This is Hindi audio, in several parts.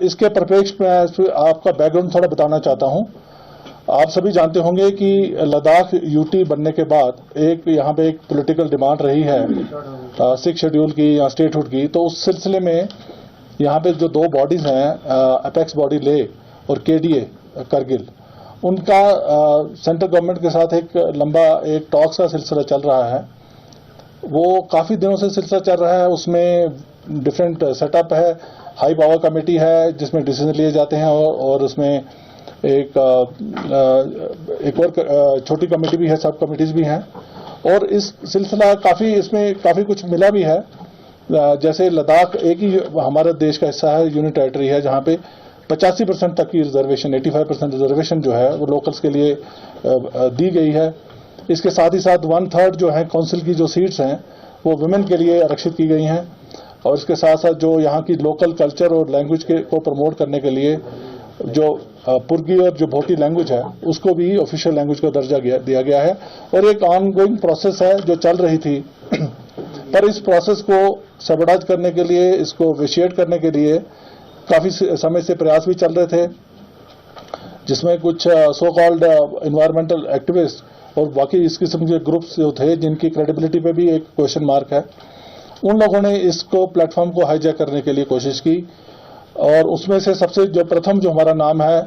इसके परिप्रेक्ष्य में आपका बैकग्राउंड थोड़ा बताना चाहता हूं। आप सभी जानते होंगे कि लद्दाख यूटी बनने के बाद यहाँ पे एक पॉलिटिकल डिमांड रही है 6 शेड्यूल की या स्टेटहुड की। तो उस सिलसिले में यहाँ पे जो 2 बॉडीज हैं, अपेक्स बॉडी ले और केडीए करगिल, उनका सेंट्रल गवर्नमेंट के साथ एक लंबा टॉक्स का सिलसिला चल रहा है। वो काफ़ी दिनों से सिलसिला चल रहा है। उसमें डिफरेंट सेटअप है, हाई पावर कमेटी है जिसमें डिसीजन लिए जाते हैं और उसमें एक और छोटी कमेटी भी है, सब कमिटीज भी हैं। और इस सिलसिला इसमें काफ़ी कुछ मिला भी है। जैसे लद्दाख एक ही हमारे देश का हिस्सा है, यूनिट टेरिटरी है, जहाँ पे 85% तक की रिजर्वेशन, 85% रिजर्वेशन जो है वो लोकल्स के लिए दी गई है। इसके साथ ही साथ 1/3 जो है काउंसिल की जो सीट्स हैं वो वुमेन के लिए आरक्षित की गई हैं। और इसके साथ साथ जो यहाँ की लोकल कल्चर और लैंग्वेज को प्रमोट करने के लिए जो पुर्गी और जो भोटी लैंग्वेज है उसको भी ऑफिशियल लैंग्वेज का दर्जा दिया गया है। और एक ऑनगोइंग प्रोसेस है जो चल रही थी पर इस प्रोसेस को सबडाइज करने के लिए, इसको विशिएट करने के लिए काफ़ी समय से प्रयास भी चल रहे थे, जिसमें कुछ सो कॉल्ड एनवायरमेंटल एक्टिविस्ट और बाकी इस किस्म के ग्रुप्स जो थे जिनकी क्रेडिबिलिटी पे भी एक क्वेश्चन मार्क है, उन लोगों ने इसको प्लेटफॉर्म को हाईजैक करने के लिए कोशिश की। और उसमें से सबसे जो प्रथम जो हमारा नाम है,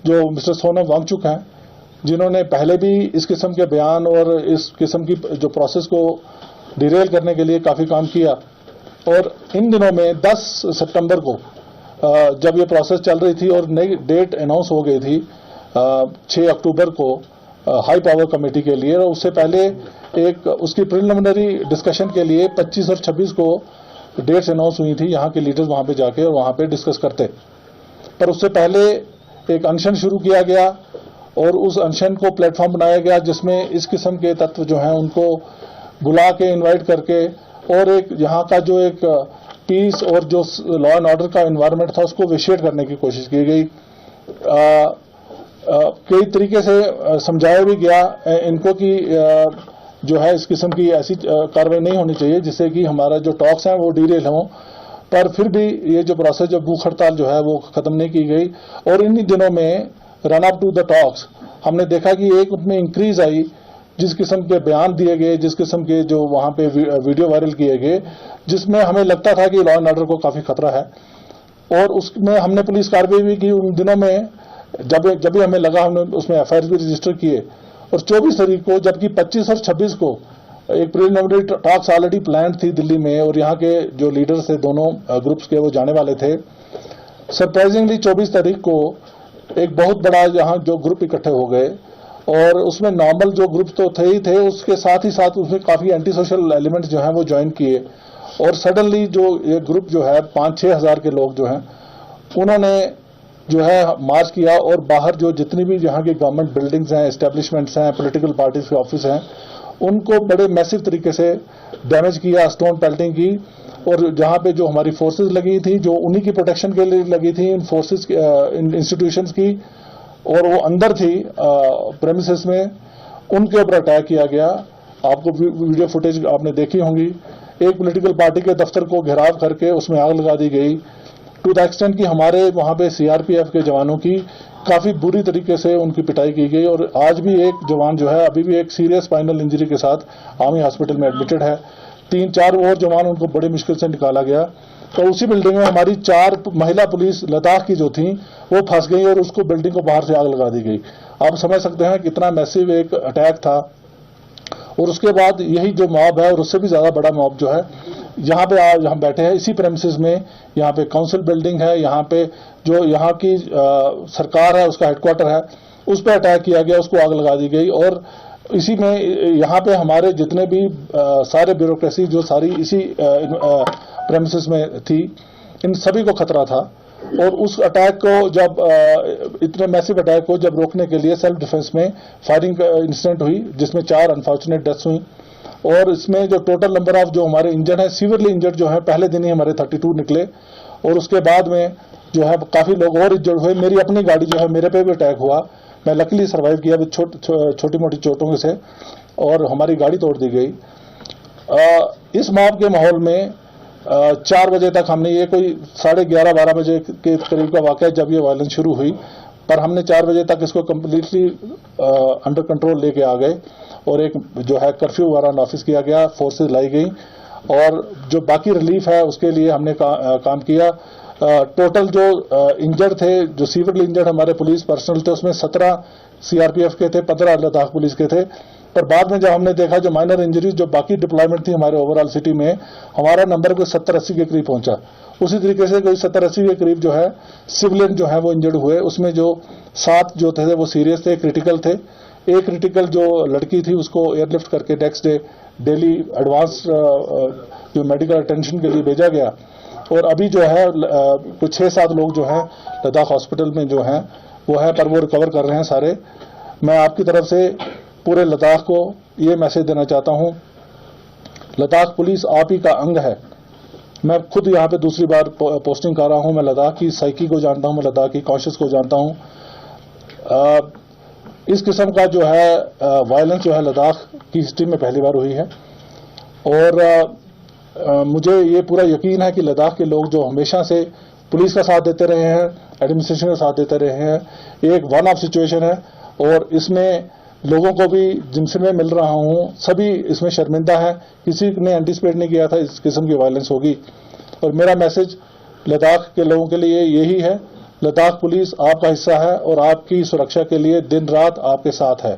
जो मिस्टर सोनम वांगचुक हैं, जिन्होंने पहले भी इस किस्म के बयान और इस किस्म की जो प्रोसेस को डिरेल करने के लिए काफ़ी काम किया। और इन दिनों में 10 सितंबर को जब ये प्रोसेस चल रही थी और नई डेट अनाउंस हो गई थी 6 अक्टूबर को हाई पावर कमेटी के लिए, और उससे पहले एक उसकी प्रिलिमिनरी डिस्कशन के लिए 25 और 26 को डेट्स अनाउंस हुई थी। यहाँ के लीडर्स वहाँ पे जाके और वहाँ पे डिस्कस करते। पर उससे पहले एक अनशन शुरू किया गया और उस अनशन को प्लेटफॉर्म बनाया गया जिसमें इस किस्म के तत्व जो हैं उनको बुला के इन्वाइट करके और एक यहाँ का जो एक पीस और जो लॉ एंड ऑर्डर का एनवायरनमेंट था उसको विशिएट करने की कोशिश की गई। कई तरीके से समझाया भी गया इनको कि जो है इस किस्म की ऐसी कार्रवाई नहीं होनी चाहिए जिससे कि हमारा जो टॉक्स हैं वो डीरेल हों। पर फिर भी ये जो प्रोसेस, जो भूख हड़ताल जो है वो ख़त्म नहीं की गई। और इन्हीं दिनों में run up to the talks हमने देखा कि एक उसमें इंक्रीज आई, जिस किस्म के बयान दिए गए, जिस किस्म के जो वहाँ पे वीडियो वायरल किए गए, जिसमें हमें लगता था कि लॉ एंड ऑर्डर को काफ़ी खतरा है। और उसमें हमने पुलिस कार्रवाई भी की। उन दिनों में जब भी हमें लगा, हमने उसमें एफआईआर भी रजिस्टर किए। और 24 तारीख को, जबकि 25 और 26 को एक प्रिलिमिनरी टॉक्स ऑलरेडी प्लान थी दिल्ली में और यहाँ के जो लीडर्स थे दोनों ग्रुप्स के वो जाने वाले थे, सरप्राइजिंगली 24 तारीख को एक बहुत बड़ा यहाँ जो ग्रुप इकट्ठे हो गए। और उसमें नॉर्मल जो ग्रुप तो थे ही थे, उसके साथ ही साथ उसमें काफ़ी एंटी सोशल एलिमेंट्स जो हैं वो ज्वाइन किए। और सडनली जो ये ग्रुप जो है 5-6 हज़ार के लोग जो हैं उन्होंने जो है मार्च किया और बाहर जो जितनी भी यहाँ की गवर्नमेंट बिल्डिंग्स हैं, एस्टेब्लिशमेंट्स हैं, पॉलिटिकल पार्टीज के ऑफिस हैं, उनको बड़े मैसिव तरीके से डैमेज किया, स्टोन पेल्टिंग की। और जहाँ पे जो हमारी फोर्सेस लगी थी, जो उन्हीं की प्रोटेक्शन के लिए लगी थी, इन फोर्सेस इन इंस्टीट्यूशंस की, और वो अंदर थी प्रेमिसेस में, उनके ऊपर अटैक किया गया। आपको वीडियो फुटेज आपने देखी होंगी। एक पॉलिटिकल पार्टी के दफ्तर को घेराव करके उसमें आग लगा दी गई, टू द एक्सटेंट कि हमारे वहाँ पे सीआरपीएफ के जवानों की काफ़ी बुरी तरीके से उनकी पिटाई की गई। और आज भी एक जवान जो है अभी भी एक सीरियस स्पाइनल इंजरी के साथ आर्मी हॉस्पिटल में एडमिटेड है। 3-4 और जवान उनको बड़ी मुश्किल से निकाला गया। तो उसी बिल्डिंग में हमारी 4 महिला पुलिस लद्दाख की जो थी वो फंस गई और उसको बिल्डिंग को बाहर से आग लगा दी गई। आप समझ सकते हैं कितना मैसिव एक अटैक था। और उसके बाद यही जो मॉब है और उससे भी ज़्यादा बड़ा मॉब जो है यहाँ पे आज हम बैठे हैं इसी प्रेमिसेस में, यहाँ पे काउंसिल बिल्डिंग है, यहाँ पे जो यहाँ की सरकार है उसका हेडक्वार्टर है, उस पर अटैक किया गया, उसको आग लगा दी गई। और इसी में यहाँ पे हमारे जितने भी सारे ब्यूरोक्रेसी जो सारी इसी प्रेमिसेस में थी, इन सभी को खतरा था। और उस अटैक को जब इतने मैसिव अटैक को जब रोकने के लिए सेल्फ डिफेंस में फायरिंग इंसिडेंट हुई जिसमें 4 अनफॉर्चुनेट डेथ्स हुई। और इसमें जो टोटल नंबर ऑफ जो हमारे इंजर्ड है, सीवियरली इंजर्ड जो है, पहले दिन ही हमारे 32 निकले। और उसके बाद में जो है काफ़ी लोग और इंजर्ड हुए। मेरी अपनी गाड़ी जो है, मेरे पे भी अटैक हुआ, मैं लकीली सर्वाइव किया छोटी मोटी चोटों से, और हमारी गाड़ी तोड़ दी गई। इस मॉब के माहौल में 4 बजे तक हमने, ये कोई 11:30-12 बजे के करीब का वाक़या जब ये वायलेंस शुरू हुई, पर हमने 4 बजे तक इसको कम्प्लीटली अंडर कंट्रोल लेके आ गए और एक जो है कर्फ्यू वारंट ऑफिस किया गया, फोर्सेज लाई गई और जो बाकी रिलीफ है उसके लिए हमने काम किया। टोटल जो इंजर्ड थे, जो सीवियरली इंजर्ड हमारे पुलिस पर्सनल थे, उसमें 17 सीआरपीएफ के थे, 15 लद्दाख पुलिस के थे। पर बाद में जब हमने देखा जो माइनर इंजरीज जो बाकी डिप्लॉयमेंट थी हमारे ओवरऑल सिटी में, हमारा नंबर कोई 70-80 के करीब पहुंचा। उसी तरीके से कोई 70-80 के करीब जो है सिविलियन जो है वो इंजर्ड हुए। उसमें जो 7 जो थे वो सीरियस थे, क्रिटिकल थे। एक क्रिटिकल जो लड़की थी उसको एयरलिफ्ट करके नेक्स्ट डे दिल्ली एडवांस जो मेडिकल अटेंशन के लिए भेजा गया और अभी जो है कुछ 6-7 लोग जो हैं लद्दाख हॉस्पिटल में जो हैं वो है, पर वो रिकवर कर रहे हैं सारे। मैं आपकी तरफ से पूरे लद्दाख को ये मैसेज देना चाहता हूं, लद्दाख पुलिस आप ही का अंग है। मैं खुद यहाँ पे दूसरी बार पोस्टिंग कर रहा हूं, मैं लद्दाख की साइकी को जानता हूं, मैं लद्दाख की कॉन्शियस को जानता हूं। इस किस्म का जो है वायलेंस जो है लद्दाख की हिस्ट्री में पहली बार हुई है और मुझे ये पूरा यकीन है कि लद्दाख के लोग जो हमेशा से पुलिस का साथ देते रहे हैं, एडमिनिस्ट्रेशन का साथ देते रहे हैं, एक वन ऑफ सिचुएशन है और इसमें लोगों को भी जिनसे मैं मिल रहा हूं सभी इसमें शर्मिंदा है। किसी ने एंटिसिपेट नहीं किया था इस किस्म की वायलेंस होगी और मेरा मैसेज लद्दाख के लोगों के लिए यही है, लद्दाख पुलिस आपका हिस्सा है और आपकी सुरक्षा के लिए दिन रात आपके साथ है।